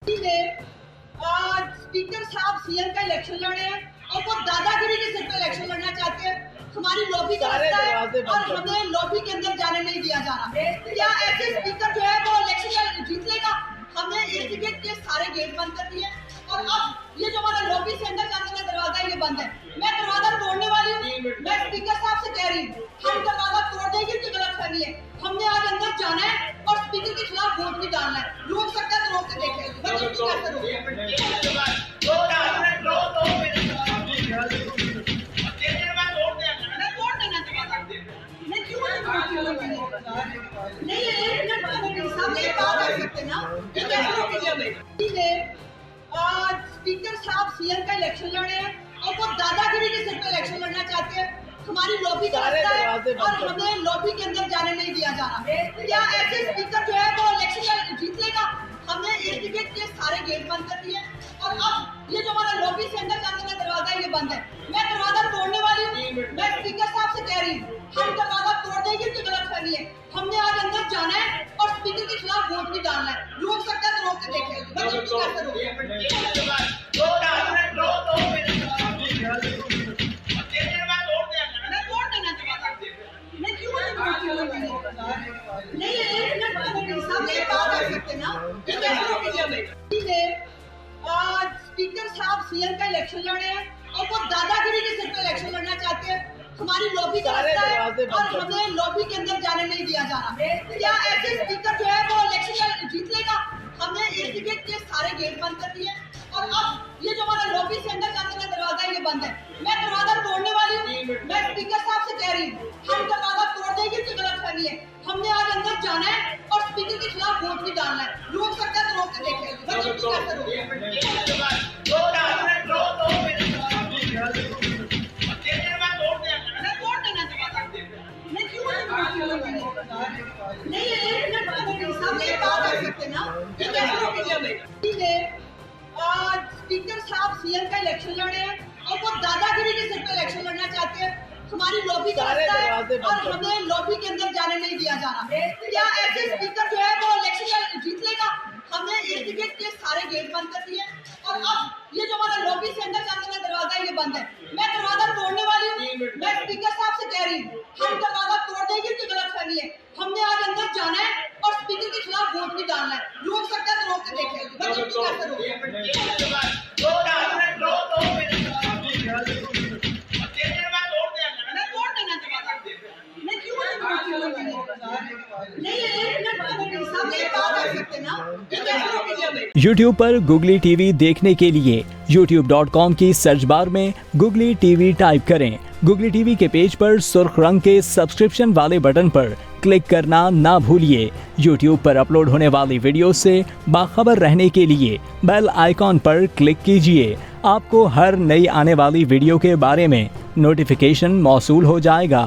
में स्पीकर साहब सीएम का इलेक्शन लड़े हैं और वो दादागिरी के सिर पे इलेक्शन लड़ना चाहते हैं। हमारी लॉबी का रास्ता है और हमें लॉबी के अंदर जाने नहीं दिया जा रहा। क्या ऐसे स्पीकर जो है वो इलेक्शन जीत लेगा? हमने इर्द गिर्द के सारे गेट बंद कर दिए और अब ये जो हमारा लॉबी से अंदर जाने का दरवाजा है ये बंद है। मैं दरवाजा तोड़ने वाली हूँ। मैं स्पीकर साहब से कह रही हूँ हम दरवाजा तोड़ देंगे कि गलत फहमी है। हमने आज अंदर जाना है और स्पीकर के खिलाफ वोट नहीं डालना है। रोक सकता है तो रोक के देखे। स्पीकर साहब सीएम का इलेक्शन लड़े हैं और वो दादागिरी के सिर पे इलेक्शन लड़ना चाहते हैं। हमारी लॉबी का रास्ता है और हमें लॉबी के अंदर जाने नहीं दिया जा रहा। क्या ऐसे स्पीकर जो है वो इलेक्शन जीत लेगा? हमने इर्द गिर्द के सारे गेट बंद कर दिए और अब ये जो हमारा लॉबी से अंदर जाने का दरवाजा है ये बंद है। मैं दरवाजा तोड़ने वाली हूँ। मैं स्पीकर साहब से कह रही हूँ हम दरवाजा तोड़ देंगे कि गलत फहमी है। हमने आज अंदर जाना है और स्पीकर के खिलाफ वोट नहीं डालना है। रोक सकता है तो रोक के स्पीकर साहब सीएम का इलेक्शन लड़े हैं और वो दादागिरी के सिर पे इलेक्शन लड़ना चाहते हैं। हमारी लॉबी का रास्ता है और हमें लॉबी के अंदर जाने नहीं दिया जा रहा। क्या ऐसे स्पीकर जो है वो इलेक्शन जीत लेगा? हमने इर्द गिर्द के सारे गेट बंद कर दिए और अब ये जो हमारा लॉबी से अंदर जाने का दरवाजा है ये बंद है। मैं दरवाजा तोड़ने वाली हूँ। मैं स्पीकर साहब से कह रही हूँ हम दरवाजा तोड़ देंगे कि गलत फहमी है। हमने आज अंदर जाना है और स्पीकर के खिलाफ वोट नहीं डालना है। रोक सकता है तो रोक के स्पीकर साहब सीएम का इलेक्शन लड़े हैं और वो दादागिरी के सिर पे इलेक्शन लड़ना चाहते हैं। हमारी लॉबी का रास्ता है और हमें लॉबी के अंदर जाने नहीं दिया जा रहा। क्या ऐसे स्पीकर जो है वो इलेक्शन जीत लेगा? हमने इर्द गिर्द के सारे गेट बंद कर दिए और अब ये जो हमारा लॉबी से अंदर जाने का दरवाजा है ये बंद है। मैं दरवाजा तोड़ने वाली हूँ। मैं स्पीकर साहब से कह रही हूँ हम दरवाजा तोड़ देंगे कि गलत फहमी है। हमने आज अंदर जाना है और स्पीकर के खिलाफ वोट नहीं डालना है। रोक सकता है तो रोक के YouTube पर गुगली टीवी देखने के लिए youtube.com की सर्च बार में गुगली टीवी टाइप करें। गुगली टीवी के पेज पर सुर्ख रंग के सब्सक्रिप्शन वाले बटन पर क्लिक करना ना भूलिए। YouTube पर अपलोड होने वाली वीडियो से बाखबर रहने के लिए बेल आइकॉन पर क्लिक कीजिए। आपको हर नई आने वाली वीडियो के बारे में नोटिफिकेशन मौसूल हो जाएगा।